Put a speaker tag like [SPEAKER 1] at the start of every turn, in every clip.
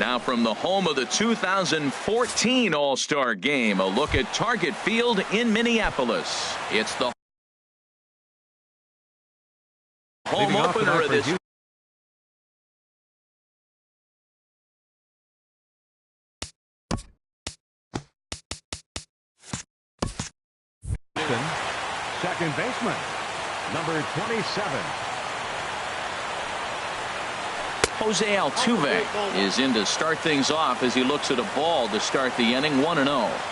[SPEAKER 1] Now from the home of the 2014 All-Star Game, a look at Target Field in Minneapolis. It's the home opener of this.
[SPEAKER 2] Second baseman, number 27.
[SPEAKER 1] Jose Altuve is in to start things off as he looks at a ball to start the inning, 1-0.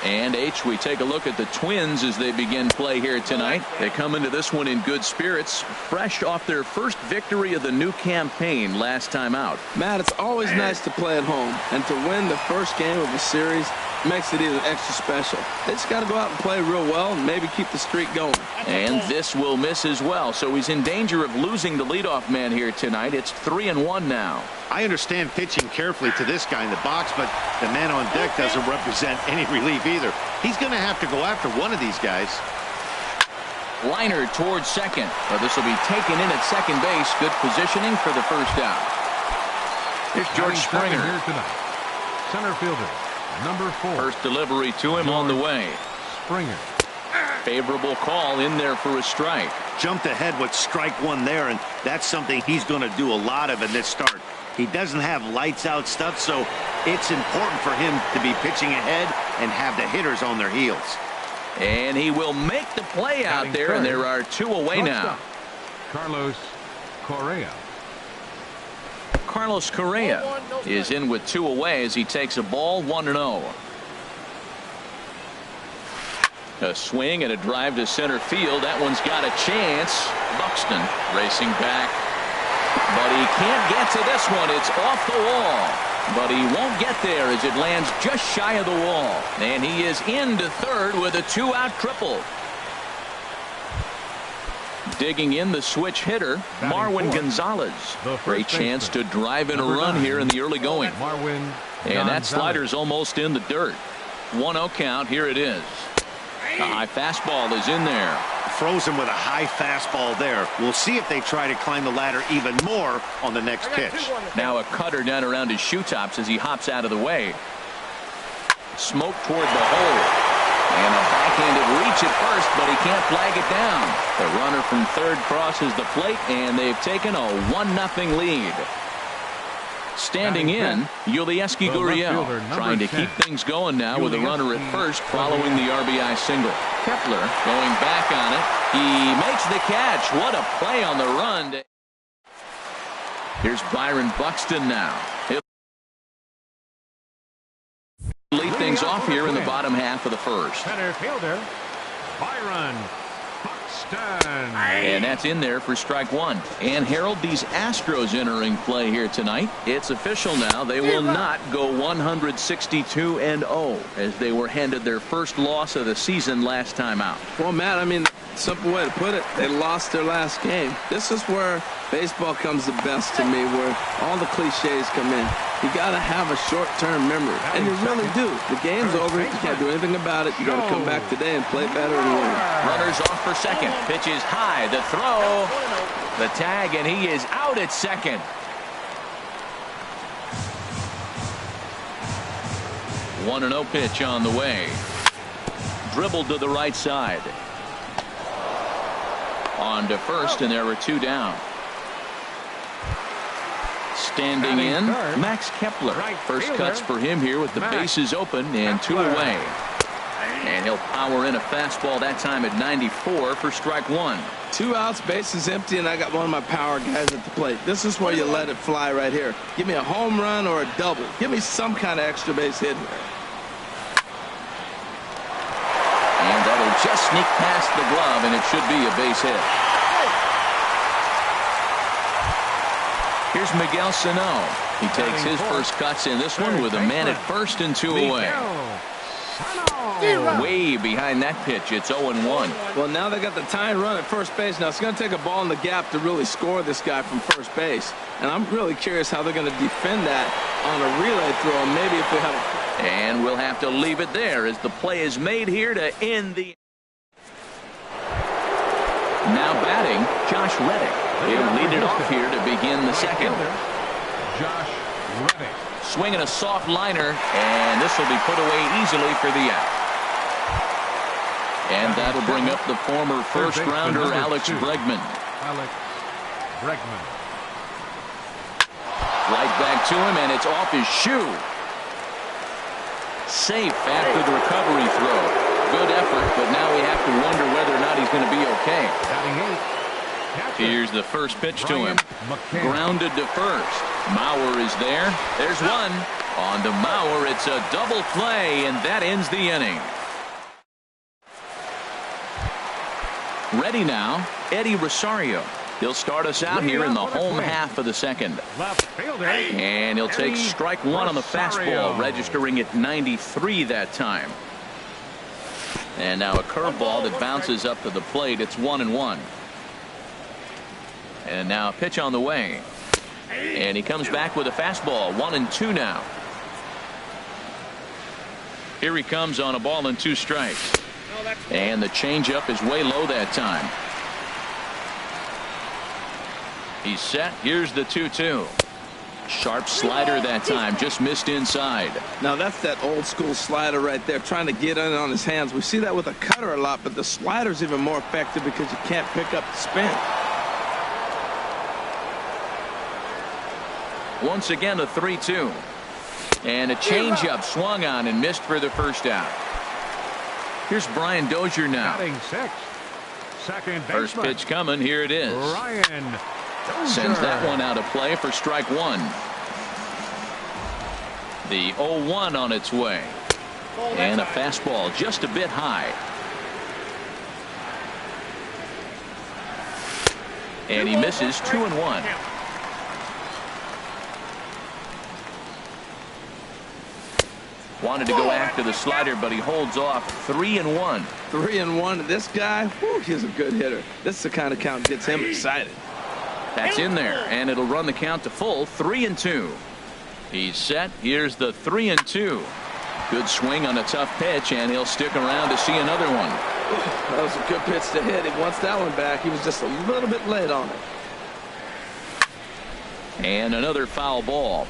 [SPEAKER 1] And we take a look at the Twins as they begin play here tonight. They come into this one in good spirits, fresh off their first victory of the new campaign last time out.
[SPEAKER 3] Matt, it's always nice to play at home, and to win the first game of a series makes it even extra special. They just got to go out and play real well and maybe keep the streak going.
[SPEAKER 1] And this will miss as well, so he's in danger of losing the leadoff man here tonight. It's 3-1 now.
[SPEAKER 4] I understand pitching carefully to this guy in the box, but the man on deck doesn't represent any relief either. He's going to have to go after one of these guys.
[SPEAKER 1] Liner towards second. Well, this will be taken in at second base. Good positioning for the first out. Here's George Springer.
[SPEAKER 2] Here tonight. Center fielder, number 4.
[SPEAKER 1] First delivery to him on the way.
[SPEAKER 2] Springer.
[SPEAKER 1] Favorable call in there for a strike.
[SPEAKER 4] Jumped ahead with strike one there, and that's something he's going to do a lot of in this start. He doesn't have lights out stuff, so it's important for him to be pitching ahead and have the hitters on their heels.
[SPEAKER 1] And he will make the play out there, and there are 2 away now.
[SPEAKER 2] Carlos Correa.
[SPEAKER 1] Carlos Correa is in with 2 away as he takes a ball, 1-0. A swing and a drive to center field. That one's got a chance. Buxton racing back, but he can't get to this one. It's off the wall, but he won't get there as it lands just shy of the wall. And he is into third with a 2-out triple. Digging in the switch hitter, Marwin Gonzalez. Great chance to drive in a run here in the early going. And that slider's almost in the dirt. 1-0 count. Here it is. A high fastball is in there.
[SPEAKER 4] Frozen with a high fastball there. We'll see if they try to climb the ladder even more on the next pitch.
[SPEAKER 1] Now a cutter down around his shoe tops as he hops out of the way. Smoke toward the hole. And a backhanded reach at first, but he can't flag it down. The runner from third crosses the plate, and they've taken a 1-0 lead. Standing in, Yulieski Gurriel, trying to keep things going now with a runner at first following the RBI single. Kepler going back on it. He makes the catch. What a play on the run. Here's Byron Buxton now. He'll lead things off here in the bottom half of the first.
[SPEAKER 2] Center fielder, Byron Buxton.
[SPEAKER 1] And that's in there for strike one. And Harold, these Astros entering play here tonight. It's official now. They will not go 162-0 as they were handed their first loss of the season last time out.
[SPEAKER 3] Well, Matt, I mean, simple way to put it, they lost their last game. This is where baseball comes the best to me, where all the cliches come in. You got to have a short-term memory, and you really do. The game's over. You can't do anything about it. You got to come back today and play better and win.
[SPEAKER 1] Runners off for second. Pitch is high. The throw, the tag, and he is out at second. One and 0 pitch on the way. Dribbled to the right side. On to first, and there were 2 down. Standing in, Max Kepler. First cuts for him here with the bases open and 2 away. And he'll power in a fastball that time at 94 for strike 1.
[SPEAKER 3] 2 outs, bases empty, and I got one of my power guys at the plate. This is where you let it fly right here. Give me a home run or a double. Give me some kind of extra base hit here.
[SPEAKER 1] And that'll just sneak past the glove, and it should be a base hit. Here's Miguel Sano. He takes his first cuts in this one with a man at first and 2 away. Way behind that pitch. It's 0-1.
[SPEAKER 3] Well, now they got the tying run at first base. Now it's going to take a ball in the gap to really score this guy from first base. And I'm really curious how they're going to defend that on a relay throw. Maybe if we have a...
[SPEAKER 1] And we'll have to leave it there as the play is made here to end the... Now batting, Josh Reddick. He'll lead it off here to begin the second.
[SPEAKER 2] Josh Reddick.
[SPEAKER 1] Swinging a soft liner, and this will be put away easily for the out. And that'll bring up the former first-rounder Alex Bregman.
[SPEAKER 2] Alex Bregman.
[SPEAKER 1] Right back to him, and it's off his shoe. Safe after the recovery throw. Good effort, but now we have to wonder whether or not he's going to be okay.
[SPEAKER 2] Batting 8.
[SPEAKER 1] Here's the first pitch to him.
[SPEAKER 2] McCann.
[SPEAKER 1] Grounded to first. Mauer is there. There's one. On to Mauer. It's a double play, and that ends the inning. Ready now, Eddie Rosario. He'll start us out here in the home half of the second.
[SPEAKER 2] Left fielder.
[SPEAKER 1] And he'll take strike one on the fastball, registering at 93 that time. And now a curveball that bounces up to the plate. It's 1-1. And now a pitch on the way. And he comes back with a fastball. 1-2 now. Here he comes on a ball and 2 strikes. And the changeup is way low that time. He's set. Here's the 2-2. Sharp slider that time. Just missed inside.
[SPEAKER 3] Now that's that old school slider right there, trying to get in on his hands. We see that with a cutter a lot, but the slider's even more effective because you can't pick up the spin.
[SPEAKER 1] Once again, a 3-2. And a changeup swung on and missed for the first out. Here's Brian Dozier now.
[SPEAKER 2] Batting 6. Second baseman.
[SPEAKER 1] First pitch coming. Here it is.
[SPEAKER 2] Brian Dozier.
[SPEAKER 1] Sends that one out of play for strike one. The 0-1 on its way. And a fastball just a bit high. And he misses 2-1. Wanted to go after the slider, but he holds off. 3-1.
[SPEAKER 3] 3-1. This guy, whew, he's a good hitter. This is the kind of count gets him excited.
[SPEAKER 1] That's in there, and it'll run the count to full. 3-2. He's set. Here's the 3-2. Good swing on a tough pitch, and he'll stick around to see another one.
[SPEAKER 3] That was a good pitch to hit. He wants that one back. He was just a little bit late on it.
[SPEAKER 1] And another foul ball.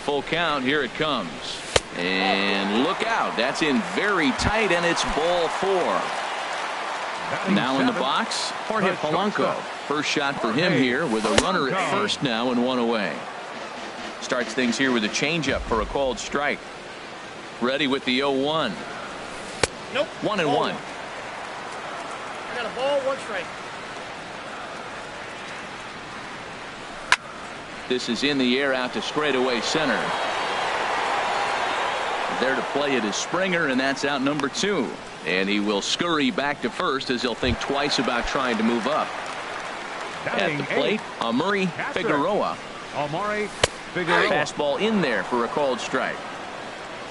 [SPEAKER 1] Full count. Here it comes. And look out. That's in very tight, and it's ball 4. Now in the box, Jorge Polanco. First shot for him here with a runner at first now and 1 away. Starts things here with a changeup for a called strike. Ready with the 0-1.
[SPEAKER 5] Nope.
[SPEAKER 1] 1-1.
[SPEAKER 5] I got a ball, 1 strike.
[SPEAKER 1] This is in the air out to straightaway center. There to play it is Springer, and that's out number 2. And he will scurry back to first as he'll think twice about trying to move up. At the plate, Amuri Figueroa.
[SPEAKER 2] Amuri Figueroa.
[SPEAKER 1] Fastball in there for a called strike.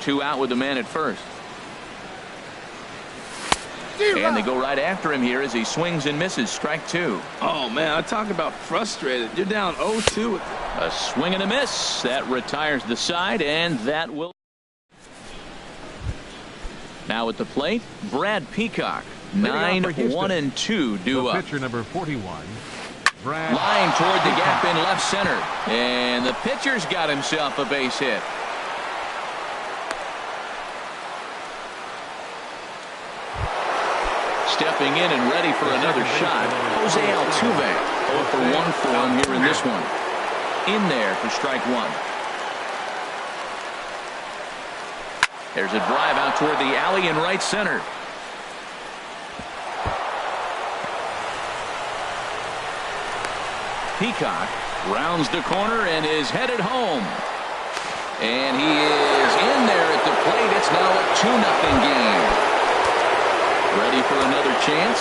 [SPEAKER 1] 2 out with the man at first. And they go right after him here as he swings and misses. Strike 2.
[SPEAKER 3] Oh, man, I talk about frustrated. You're down 0-2.
[SPEAKER 1] A swing and a miss. That retires the side, and that will. Now at the plate, Brad Peacock. 9-1-2 due up.
[SPEAKER 2] Pitcher number 41. Brad
[SPEAKER 1] Line toward the gap in left center. And the pitcher's got himself a base hit. Stepping in and ready for another shot, Jose Altuve. 0 for 1 for him here in this one. In there for strike 1. There's a drive out toward the alley in right center. Peacock rounds the corner and is headed home. And he is in there at the plate. It's now a 2-0 game. Ready for another chance.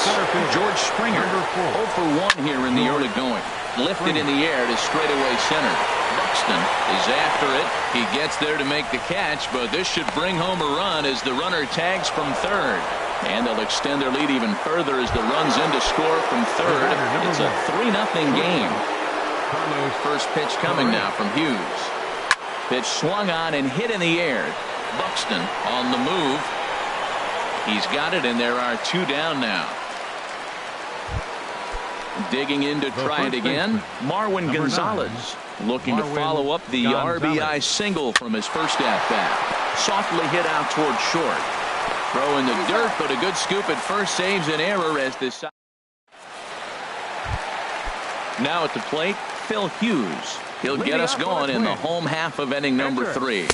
[SPEAKER 1] George Springer. 0 for 1 here in the early going. Lifted in the air to straightaway center. Buxton is after it. He gets there to make the catch, but this should bring home a run as the runner tags from third. And they'll extend their lead even further as the run's in to score from third. It's a 3-0 game. First pitch coming now from Hughes. Pitch swung on and hit in the air. Buxton on the move. He's got it, and there are 2 down now. Digging in to try it again, Marwin Gonzalez looking to follow up the RBI single from his first at-bat. Softly hit out toward short. Throw in the dirt, but a good scoop at first saves an error as this. Now at the plate, Phil Hughes. He'll get us going in the home half of inning number 3.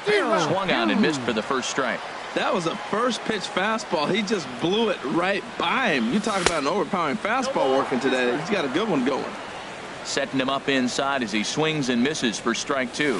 [SPEAKER 1] Swung on and missed for the first strike.
[SPEAKER 3] That was a first pitch fastball. He just blew it right by him. You talk about an overpowering fastball working today. He's got a good one going.
[SPEAKER 1] Setting him up inside as he swings and misses for strike 2.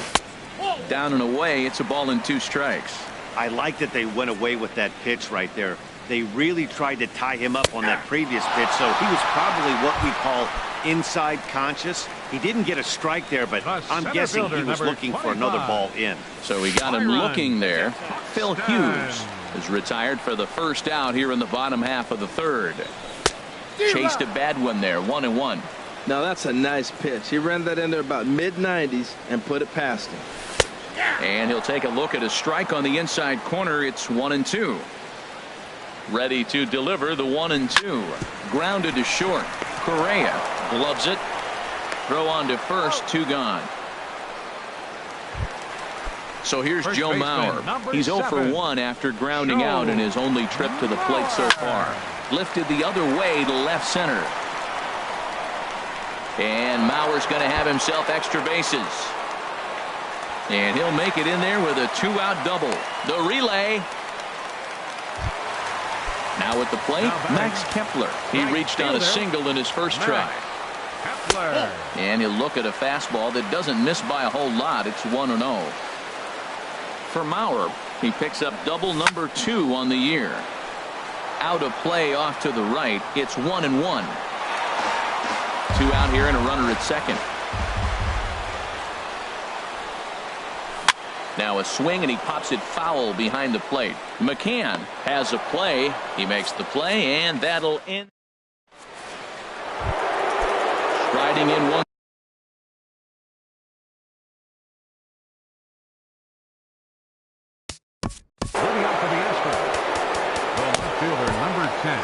[SPEAKER 1] Down and away, it's a ball and 2 strikes.
[SPEAKER 4] I like that they went away with that pitch right there. They really tried to tie him up on that previous pitch, so he was probably what we call inside conscious. He didn't get a strike there, but I'm guessing he was looking for another ball in.
[SPEAKER 1] So we got him looking there. Phil Hughes is retired for the first out here in the bottom half of the 3rd. Chased a bad one there, 1-1.
[SPEAKER 3] Now that's a nice pitch. He ran that in there about mid-90s and put it past him.
[SPEAKER 1] And he'll take a look at a strike on the inside corner. It's 1-2. Ready to deliver the 1-2. Grounded to short. Correa gloves it. Throw on to first, 2 gone. So here's Joe Mauer. He's 0 for 1 after grounding out in his only trip to the plate so far. Lifted the other way to left center. And Mauer's going to have himself extra bases. And he'll make it in there with a 2-out double. The relay. Now at the plate, Max Kepler. He reached on a single in his first try. And he'll look at a fastball that doesn't miss by a whole lot. It's 1-0. For Mauer, he picks up double number 2 on the year. Out of play off to the right. It's 1-1. 2 out here and a runner at second. Now a swing and he pops it foul behind the plate. McCann has a play. He makes the play and that'll end. Riding in one.
[SPEAKER 2] Moving out for the Astros, the left fielder, number 10,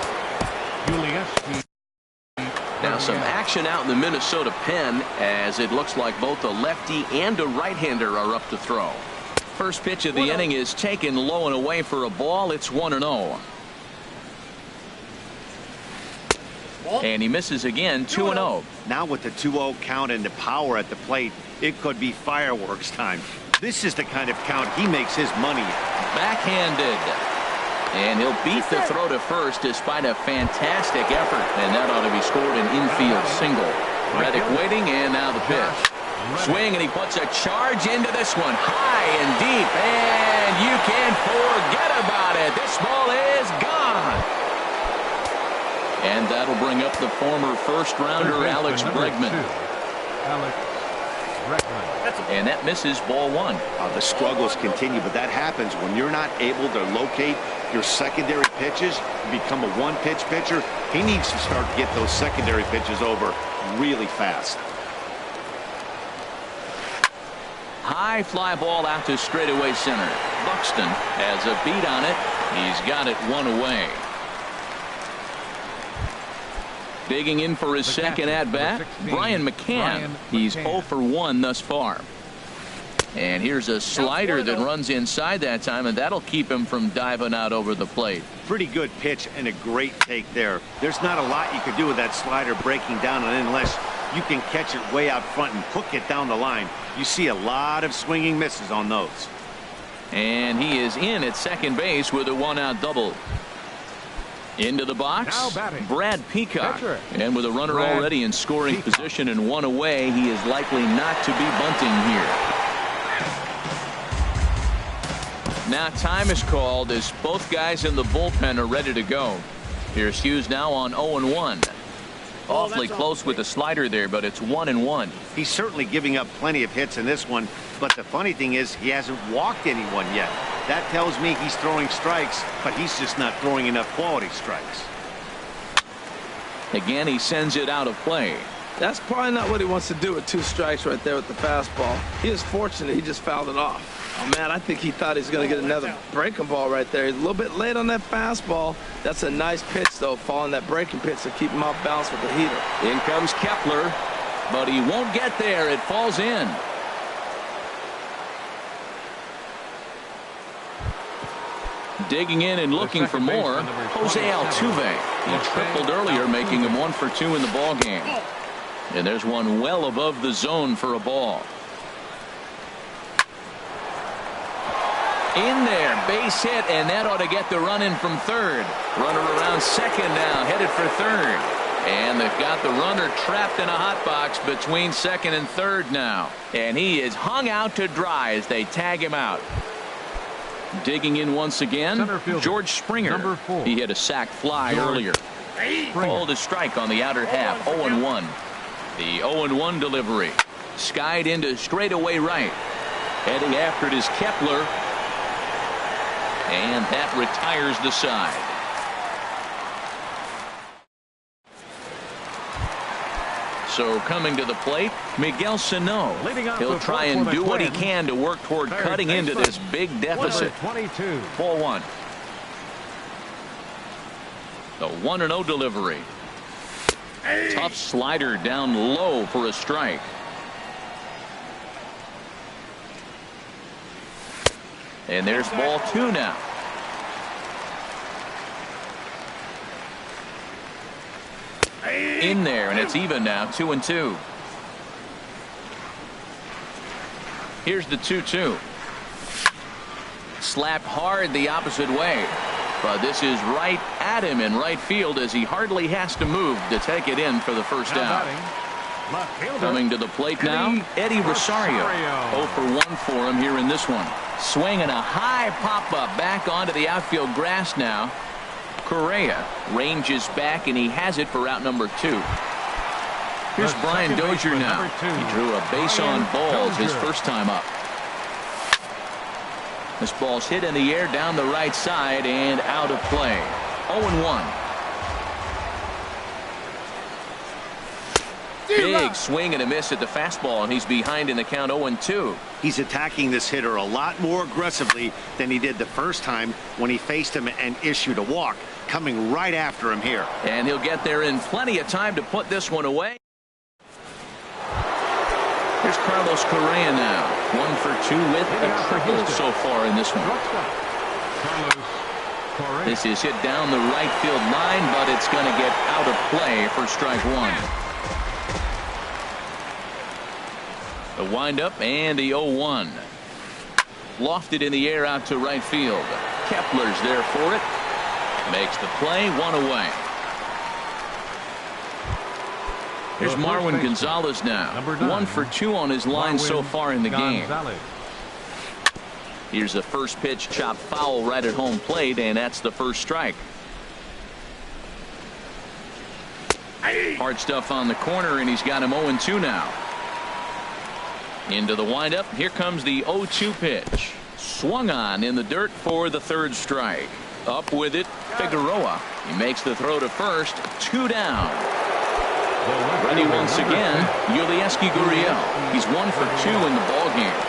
[SPEAKER 2] gmuasc007.
[SPEAKER 1] Now some action out in the Minnesota pen as it looks like both a lefty and a right-hander are up to throw. First pitch of the inning is taken low and away for a ball. It's 1-0. And he misses again, 2-0.
[SPEAKER 4] Now with the 2-0 count and the power at the plate, it could be fireworks time. This is the kind of count he makes his money.
[SPEAKER 1] Backhanded. And he'll beat the throw to first despite a fantastic effort. And that ought to be scored an infield single. Reddick waiting, and now the pitch. Swing, and he puts a charge into this one. High and deep, and you can't forget about it. This ball is gone. And that'll bring up the former first-rounder Alex Bregman. And that misses ball 1.
[SPEAKER 4] The struggles continue, but that happens when you're not able to locate your secondary pitches. You become a one-pitch pitcher. He needs to start to get those secondary pitches over really fast.
[SPEAKER 1] High fly ball out to straightaway center. Buxton has a beat on it. He's got it 1 away. Digging in for his second at-bat, Brian McCann. He's 0 for 1 thus far. And here's a slider that runs inside that time, and that'll keep him from diving out over the plate.
[SPEAKER 4] Pretty good pitch and a great take there. There's not a lot you could do with that slider breaking down on it unless you can catch it way out front and hook it down the line. You see a lot of swinging misses on those.
[SPEAKER 1] And he is in at second base with a 1-out double. Into the box, Brad Peacock. And with a runner already in scoring position and 1 away, he is likely not to be bunting here. Now time is called as both guys in the bullpen are ready to go. Here's Hughes now on 0-1. Awfully close with the slider there, but it's 1-1.
[SPEAKER 4] He's certainly giving up plenty of hits in this one, but the funny thing is he hasn't walked anyone yet. That tells me he's throwing strikes, but he's just not throwing enough quality strikes.
[SPEAKER 1] Again, he sends it out of play.
[SPEAKER 3] That's probably not what he wants to do with 2 strikes right there with the fastball. He is fortunate he just fouled it off. Oh, man, I think he thought he was going to get another breaking ball right there. He's a little bit late on that fastball. That's a nice pitch, though, following that breaking pitch to keep him off balance with the heater.
[SPEAKER 1] In comes Kepler, but he won't get there. It falls in. Digging in and looking for more, Jose Altuve. He tripled earlier, making him 1 for 2 in the ball game. And there's one well above the zone for a ball. In there, base hit, and that ought to get the run in from third. Runner around second now, headed for third. And they've got the runner trapped in a hot box between second and third now. And he is hung out to dry as they tag him out. Digging in once again, George Springer.
[SPEAKER 2] Number 4.
[SPEAKER 1] He hit a sac fly earlier. Called a strike on the outer half, 0-1. The 0-1 delivery. Skied into straightaway right. Heading after it is Kepler. And that retires the side. So coming to the plate, Miguel Sano. He'll try and do what he can to work toward cutting into this big deficit. 4-1. The 1-0 delivery. Tough slider down low for a strike. And there's ball 2 now. In there, and it's even now, 2-2. Here's the 2-2. Slapped hard the opposite way. But this is right at him in right field as he hardly has to move to take it in for the first out. Coming to the plate now, Eddie Rosario. 0 for 1 for him here in this one. Swinging a high pop-up back onto the outfield grass now. Correa ranges back, and he has it for out number 2. Here's Brian Dozier now. He drew a base on balls his first time up. This ball's hit in the air down the right side and out of play. 0-1. Big swing and a miss at the fastball, and he's behind in the count 0-2.
[SPEAKER 4] He's attacking this hitter a lot more aggressively than he did the first time when he faced him and issued a walk. Coming right after him here.
[SPEAKER 1] And he'll get there in plenty of time to put this one away. Here's Carlos Correa now. 1 for 2 with a triple so far in this one. This is hit down the right field line, but it's going to get out of play for strike 1. The windup and the 0-1. Lofted in the air out to right field. Kepler's there for it. Makes the play, 1 away. Here's Marwin Gonzalez now. 1 for 2 on his line so far in the game. Here's the first pitch, chopped foul right at home plate, and that's the first strike. Hard stuff on the corner, and he's got him 0-2 now. Into the windup. Here comes the 0-2 pitch. Swung on in the dirt for the third strike. Up with it, Figueroa. He makes the throw to first. 2 down. Ready once again, Yulieski Gurriel. He's 1 for 2 in the ball game.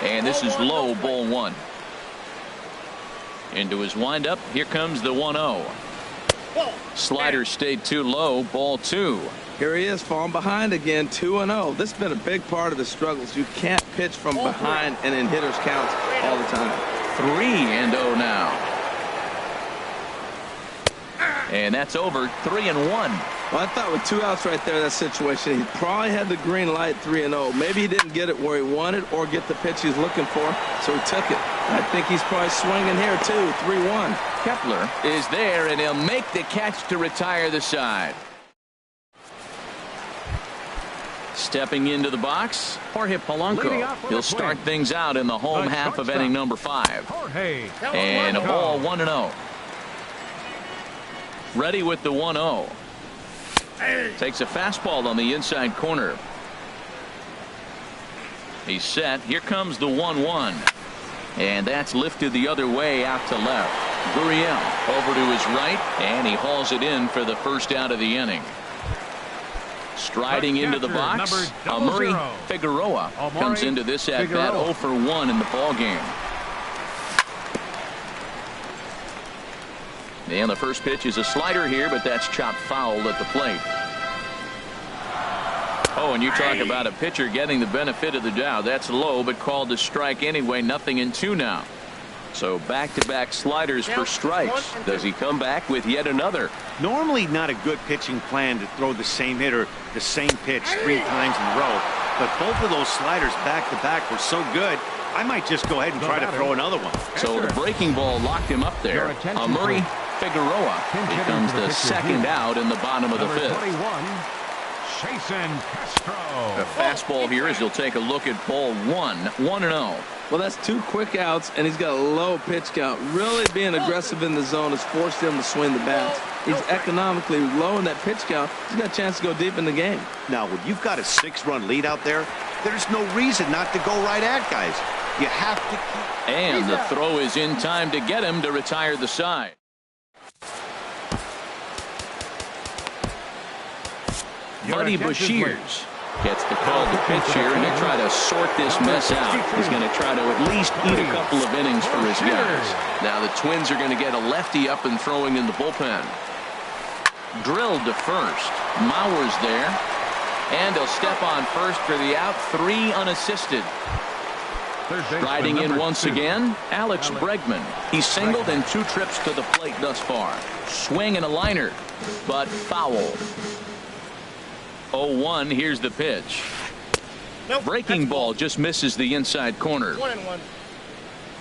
[SPEAKER 1] And this is low, ball 1. Into his windup. Here comes the 1-0. Slider stayed too low, ball 2.
[SPEAKER 3] Here he is, falling behind again, 2-0. This has been a big part of the struggles. You can't pitch from behind and in hitters' counts all the time.
[SPEAKER 1] 3-0 now. And that's over. 3-1.
[SPEAKER 3] Well, I thought with 2 outs right there in that situation, he probably had the green light, 3-0. Maybe he didn't get it where he wanted or get the pitch he's looking for, so he took it. I think he's probably swinging here, too. 3-1.
[SPEAKER 1] Kepler is there, and he'll make the catch to retire the side. Stepping into the box, Jorge Polanco. He'll start things out in the home half of inning number 5. And a ball, 1-0. Ready with the 1-0. Takes a fastball on the inside corner. He's set. Here comes the 1-1. And that's lifted the other way out to left. Gurriel over to his right, and he hauls it in for the first out of the inning. Striding into the box, Amuri Figueroa comes into this at-bat 0 for 1 in the ballgame. And the first pitch is a slider here, but that's chopped foul at the plate. Oh, and you talk about a pitcher getting the benefit of the doubt. That's low, but called to strike anyway. 0-2 now. So back-to-back sliders for strikes. Does he come back with yet another?
[SPEAKER 4] Normally not a good pitching plan to throw the same hitter the same pitch 3 times in a row. But both of those sliders back-to-back were so good, I might just go ahead and try to throw another one.
[SPEAKER 1] So the breaking ball locked him up there. Amuri Figueroa becomes the second out in the bottom of the fifth. A fastball here as he'll take a look at ball 1. 1-0.
[SPEAKER 3] Well, that's 2 quick outs, and he's got a low pitch count. Really being aggressive in the zone has forced him to swing the bats. He's economically low in that pitch count. He's got a chance to go deep in the game.
[SPEAKER 4] Now, when you've got a 6-run lead out there, there's no reason not to go right at guys. You have to keep...
[SPEAKER 1] And the throw is in time to get him to retire the side. Buddy Bashirs gets the call to pitch here, and he'll try to sort this mess out. He's going to try to at least eat a couple of innings for his guys. Now the Twins are going to get a lefty up and throwing in the bullpen. Drilled to first. Mauer's there. And he'll step on first for the out. 3 unassisted. Striding in once again, Alex Bregman. He's singled in 2 trips to the plate thus far. Swing and a liner, but foul. 0-1, here's the pitch. Breaking ball just misses the inside corner.
[SPEAKER 5] 1-1.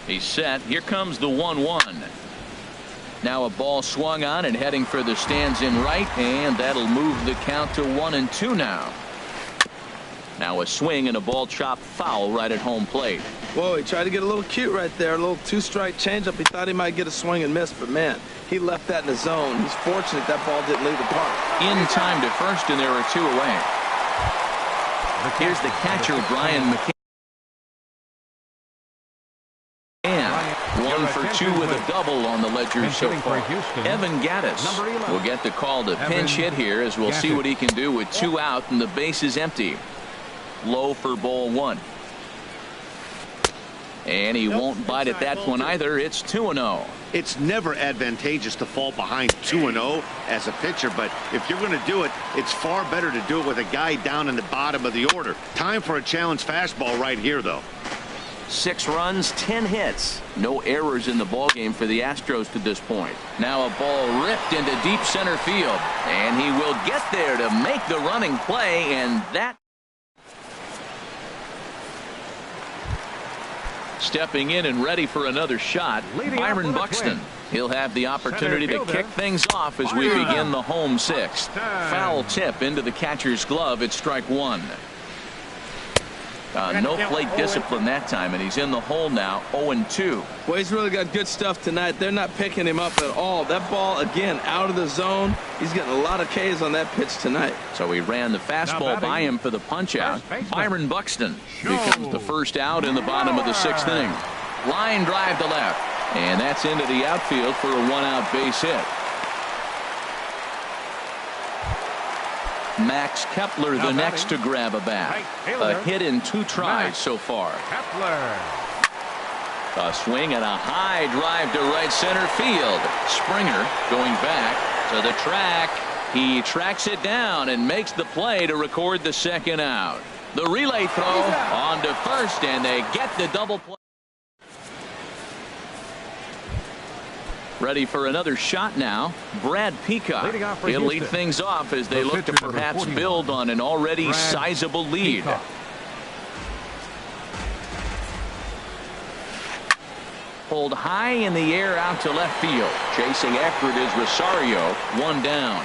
[SPEAKER 1] He's set. Here comes the 1-1. Now a ball swung on and heading for the stands in right, and that'll move the count to 1-2 now. Now a swing and a ball chopped foul right at home plate.
[SPEAKER 3] Whoa, he tried to get a little cute right there. A little 2-strike changeup. He thought he might get a swing and miss, but man, he left that in the zone. He's fortunate that ball didn't leave the park.
[SPEAKER 1] In time to first, and there are 2 away. Here's the catcher, Brian McCann. 1 for 2 with a double on the ledger so far. Evan Gaddis will get the call to pinch hit here, as we'll see what he can do with 2 out and the base is empty. Low for ball 1. And he won't bite at that one either. It's 2-0.
[SPEAKER 4] It's never advantageous to fall behind 2-0 as a pitcher, but if you're going to do it, it's far better to do it with a guy down in the bottom of the order. Time for a challenge fastball right here, though.
[SPEAKER 1] 6 runs, 10 hits. No errors in the ballgame for the Astros to this point. Now a ball ripped into deep center field, and he will get there to make the running play, and that... Stepping in and ready for another shot, Byron Buxton. He'll have the opportunity to kick things off as we begin the home 6th. Foul tip into the catcher's glove at strike 1. No plate discipline that time, and he's in the hole now, 0-2.
[SPEAKER 3] Well, he's really got good stuff tonight. They're not picking him up at all. That ball, again, out of the zone. He's getting a lot of Ks on that pitch tonight.
[SPEAKER 1] So he ran the fastball by him for the punch-out. Byron Buxton becomes the first out in the bottom of the 6th inning. Line drive to left, and that's into the outfield for a 1-out base hit. Max Kepler the next to grab a bat. A hit in 2 tries so far. A swing and a high drive to right center field. Springer going back to the track. He tracks it down and makes the play to record the 2nd out. The relay throw on to first, and they get the double play. Ready for another shot now. Brad Peacock. He'll lead things off as they look to perhaps build on an already sizable lead. Pulled high in the air out to left field. Chasing after it is Rosario. 1 down.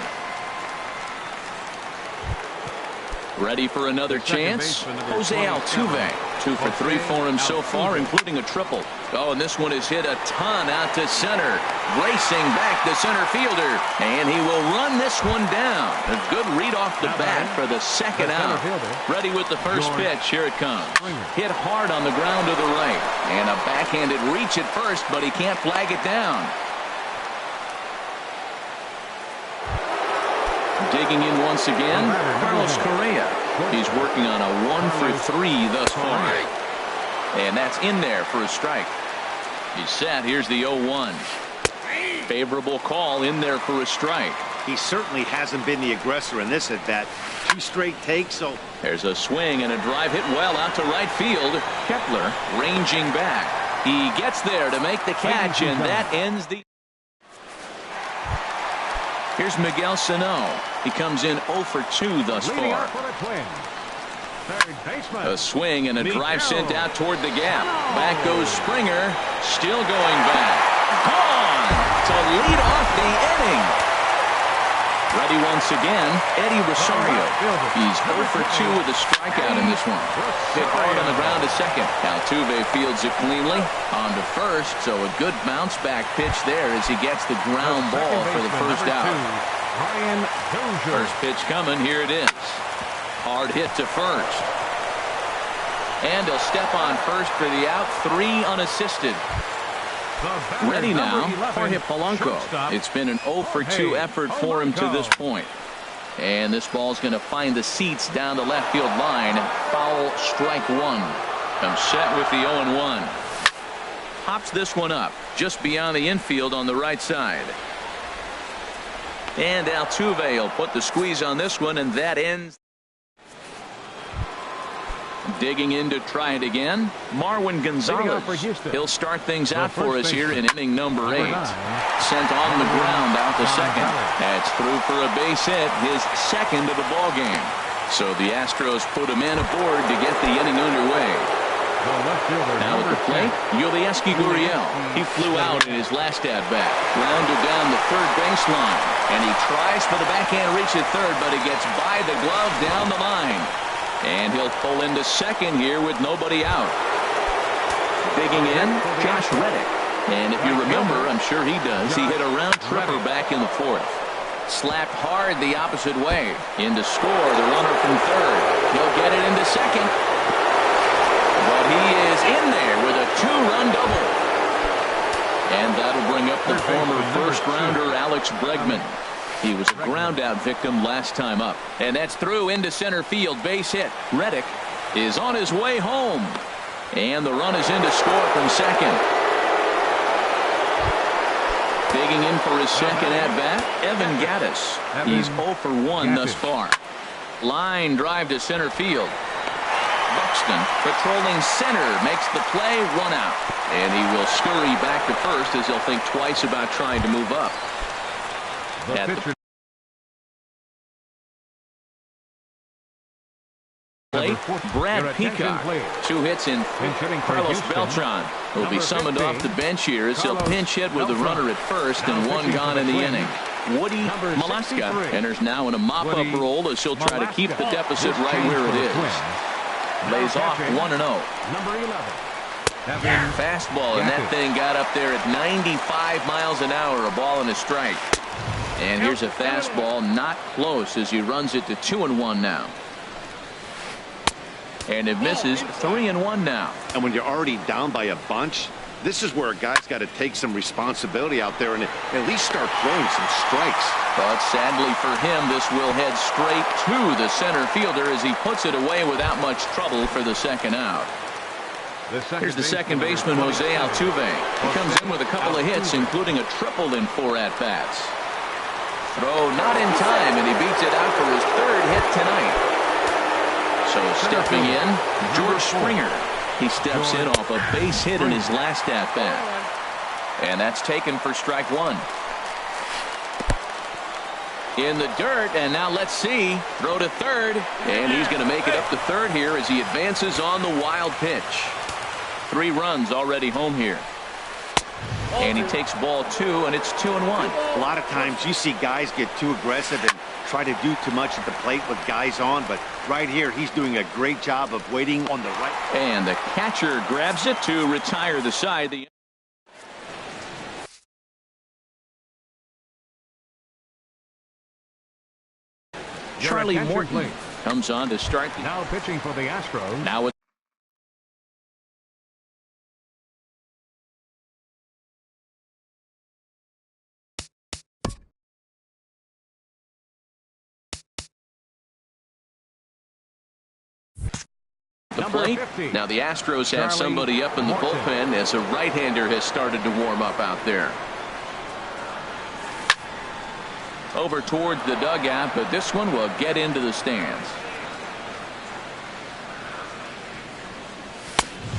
[SPEAKER 1] Ready for another chance? Jose Altuve. 2 for 3 for him so far, including a triple. Oh, and this one is hit a ton out to center. Racing back the center fielder, and he will run this one down. A good read off the bat for the 2nd out. Ready with the first pitch. Here it comes. Hit hard on the ground to the right, and a backhanded reach at first, but he can't flag it down. Digging in once again, Carlos Correa. He's working on a 1-for-3 thus far. And that's in there for a strike. He's set. Here's the 0-1. Favorable call in there for a strike.
[SPEAKER 4] He certainly hasn't been the aggressor in this at bat. 2 straight takes, so
[SPEAKER 1] There's a swing and a drive hit well out to right field. Kepler ranging back. He gets there to make the catch, and that ends the... Here's Miguel Sano. He comes in 0 for 2 thus far. A swing and a drive sent out toward the gap. Back goes Springer. Still going back. Gone to lead off the inning. Ready once again, Eddie Rosario. He's 0 for 2 with a strikeout in this one. Hit hard on the ground to second. Altuve fields it cleanly. On to first, so a good bounce back pitch there as he gets the ground ball for the first out. First pitch coming, here it is. Hard hit to first. And he'll step on first for the out, 3 unassisted. Ready now, Jorge Polanco. It's been an 0 for 2 effort for him to this point. And this ball's going to find the seats down the left field line. Foul, strike 1. I'm set with the 0-1. Hops this one up just beyond the infield on the right side. And Altuve will put the squeeze on this one, and that ends. Digging in to try it again, Marwin Gonzalez. He'll start things out for us here in inning number 8. Sent on the ground out to second. That's through for a base hit, his second of the ball game. So the Astros put a man aboard to get the inning underway. Now at the plate, Gmuasc Gurriel. He flew out in his last at-bat. Grounded down the third baseline. And he tries for the backhand reach at third, but he gets by the glove down the line. And he'll pull into second here with nobody out. Digging in, Josh Reddick. And if you remember, I'm sure he does, he hit a round tripper back in the 4th. Slapped hard the opposite way. In to score, the runner from third. He'll get it into second. But he is in there with a 2-run double. And that'll bring up the former first-rounder Alex Bregman. He was a ground-out victim last time up. And that's through into center field. Base hit. Reddick is on his way home. And the run is in to score from second. Digging in for his second at-bat, Evan Gattis. He's 0 for 1 thus far. Line drive to center field. Buxton patrolling center makes the play, 1 out. And he will scurry back to first as he'll think twice about trying to move up. Plate, Brad Peacock. 2 hits in. Carlos Beltran will be summoned off the bench here as he'll pinch hit with the runner at first and 1 gone in the inning. Woody Malaska enters now in a mop-up role as he'll try to keep the deficit right where it is. Lays off 1-0. Fastball, and that thing got up there at 95 miles an hour, a ball and a strike. And here's a fastball, not close as he runs it to 2-1 now. And it misses, 3-1 now.
[SPEAKER 4] And when you're already down by a bunch, this is where a guy's got to take some responsibility out there and at least start throwing some strikes.
[SPEAKER 1] But sadly for him, this will head straight to the center fielder as he puts it away without much trouble for the second out. Here's the second baseman, Jose Altuve. He comes in with a couple of hits, including a triple in 4 at-bats. Throw not in time, and he beats it out for his 3rd hit tonight. So stepping in, George Springer. He steps in off a base hit in his last at-bat. And that's taken for strike 1. In the dirt, and now let's see. Throw to third, and he's going to make it up to third here as he advances on the wild pitch. 3 runs already home here. And he takes ball 2, and it's 2-1.
[SPEAKER 4] A lot of times you see guys get too aggressive and try to do too much at the plate with guys on, but right here he's doing a great job of waiting on the right.
[SPEAKER 1] And the catcher grabs it to retire the side. Charlie Morton comes on to start.
[SPEAKER 2] Now pitching for the Astros.
[SPEAKER 1] Now with plate.
[SPEAKER 2] 50.
[SPEAKER 1] Now the Astros have
[SPEAKER 2] Charlie
[SPEAKER 1] somebody up in the
[SPEAKER 2] Morton.
[SPEAKER 1] bullpen as a right-hander has started to warm up out there. Over towards the dugout, but this one will get into the stands.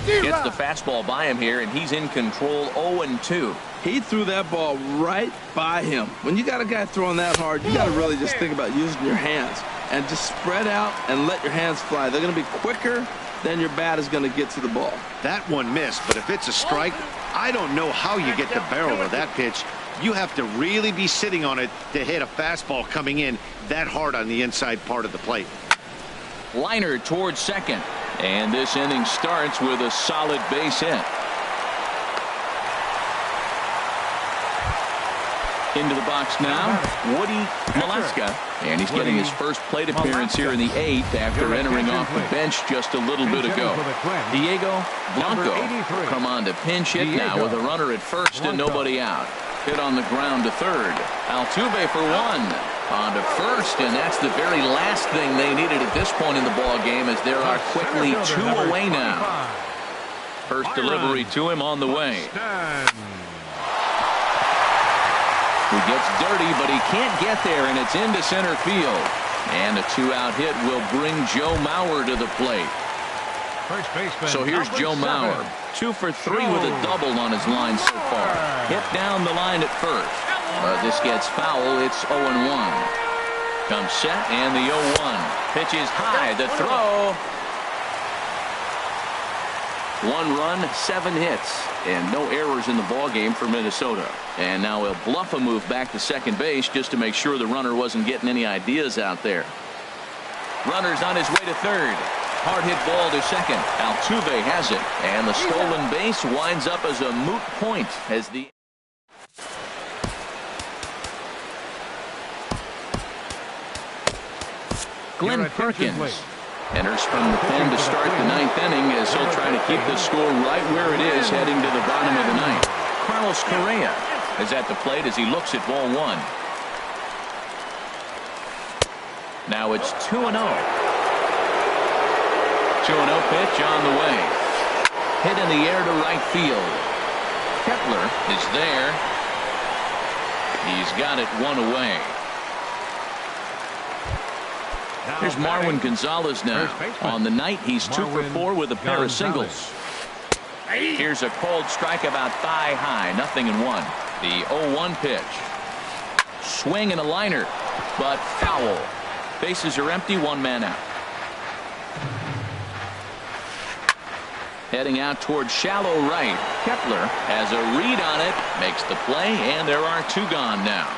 [SPEAKER 1] Gets the fastball by him here, and he's in control 0-2.
[SPEAKER 3] He threw that ball right by him. When you got a guy throwing that hard, you got to really just think about using your hands and just spread out and let your hands fly. They're going to be quicker than your bat is going to get to the ball.
[SPEAKER 4] That one missed, but if it's a strike, I don't know how you get the barrel of that pitch. You have to really be sitting on it to hit a fastball coming in that hard on the inside part of the plate.
[SPEAKER 1] Liner towards second. And this inning starts with a solid base hit. Into the box now, Woody Malaska. And he's getting his first plate appearance here in the 8th after entering off the bench just a little bit ago. Diego Blanco will come on to pinch hit now with a runner at first and nobody out. Hit on the ground to third. Altuve for one. On to first, and that's the very last thing they needed at this point in the ball game, as there are quickly 2 away now. First delivery to him on the way. He gets dirty, but he can't get there, and it's into center field. And a 2-out hit will bring Joe Mauer to the plate. So here's Joe Mauer, 2 for 3 with a double on his line so far. Hit down the line at first. But this gets foul. It's 0-1. Comes set, and the 0-1. Pitch is high. The throw. 1 run, 7 hits, and no errors in the ball game for Minnesota. And now he'll bluff a move back to second base just to make sure the runner wasn't getting any ideas out there. Runner's on his way to third. Hard hit ball to second. Altuve has it, and the stolen base winds up as a moot point as the Glenn Perkins enters from the pen to start the 9th inning as he'll try to keep the score right where it is heading to the bottom of the 9th. Carlos Correa is at the plate as he looks at ball 1. Now it's 2-0. 2-0 pitch on the way. Hit in the air to right field. Kepler is there. He's got it 1 away. Here's Marwin Gonzalez now. On the night, he's 2 for 4 with a pair of singles. Here's a cold strike about thigh high, 0-1. The 0-1 pitch. Swing and a liner, but foul. Bases are empty, 1 man out. Heading out towards shallow right. Kepler has a read on it, makes the play, and there are 2 gone now.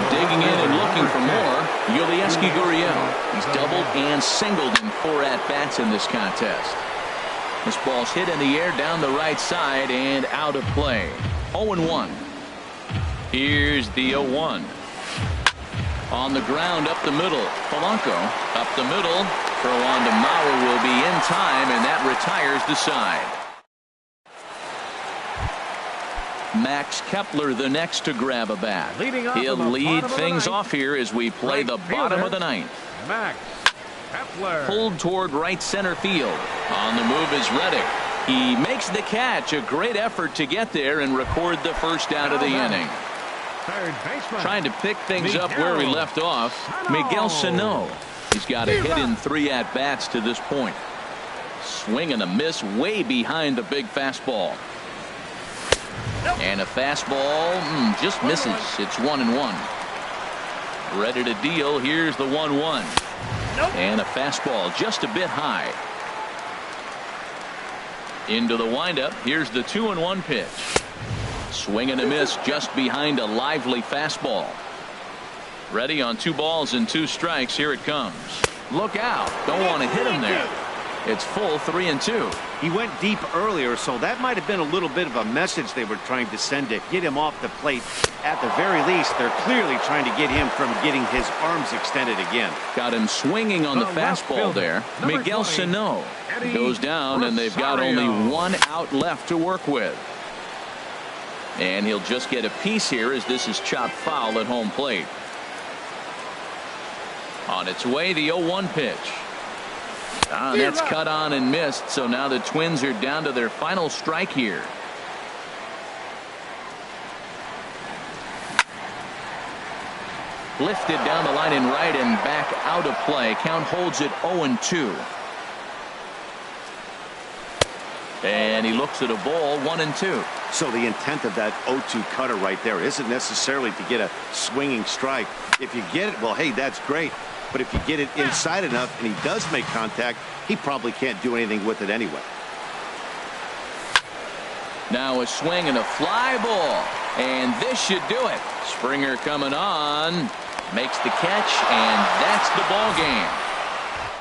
[SPEAKER 1] Digging in and looking for more, Yulieski Gurriel. He's doubled and singled in 4 at-bats in this contest. This ball's hit in the air down the right side and out of play. 0-1. Here's the 0-1. On the ground up the middle. Polanco up the middle. Throw on to Mauer will be in time, and that retires the side. Max Kepler the next to grab a bat. He'll lead things off here as we play the bottom of the 9th.
[SPEAKER 2] Max Kepler.
[SPEAKER 1] Pulled toward right center field. On the move is Reddick. He makes the catch. A great effort to get there and record the first out of the inning.
[SPEAKER 2] Third baseman.
[SPEAKER 1] Trying to pick things up where we left off. Miguel Sano. He's got a hit in 3 at-bats to this point. Swing and a miss way behind the big fastball. And a fastball just misses. It's 1-1. Ready to deal. Here's the 1-1. And a fastball just a bit high. Into the windup. Here's the 2-1 pitch. Swing and a miss just behind a lively fastball. Ready on 2 balls and 2 strikes. Here it comes. Look out. Don't want to hit him there. It's full 3-2.
[SPEAKER 4] He went deep earlier, so that might have been a little bit of a message they were trying to send to get him off the plate. At the very least, they're clearly trying to get him from getting his arms extended again.
[SPEAKER 1] Got him swinging on the fastball there. Miguel Sano goes down, and they've got only 1 out left to work with. And he'll just get a piece here as this is chopped foul at home plate. On its way, the 0-1 pitch. And that's cut on and missed, so now the Twins are down to their final strike here. Lifted down the line in right and back out of play. Count holds it 0-2. And he looks at a ball, 1-2.
[SPEAKER 4] So the intent of that 0-2 cutter right there isn't necessarily to get a swinging strike. If you get it, well, hey, that's great. But if you get it inside enough and he does make contact, he probably can't do anything with it anyway.
[SPEAKER 1] Now a swing and a fly ball. And this should do it. Springer coming on. Makes the catch, and that's the ball game.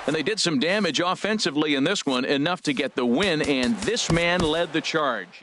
[SPEAKER 1] And they did some damage offensively in this one, enough to get the win, and this man led the charge.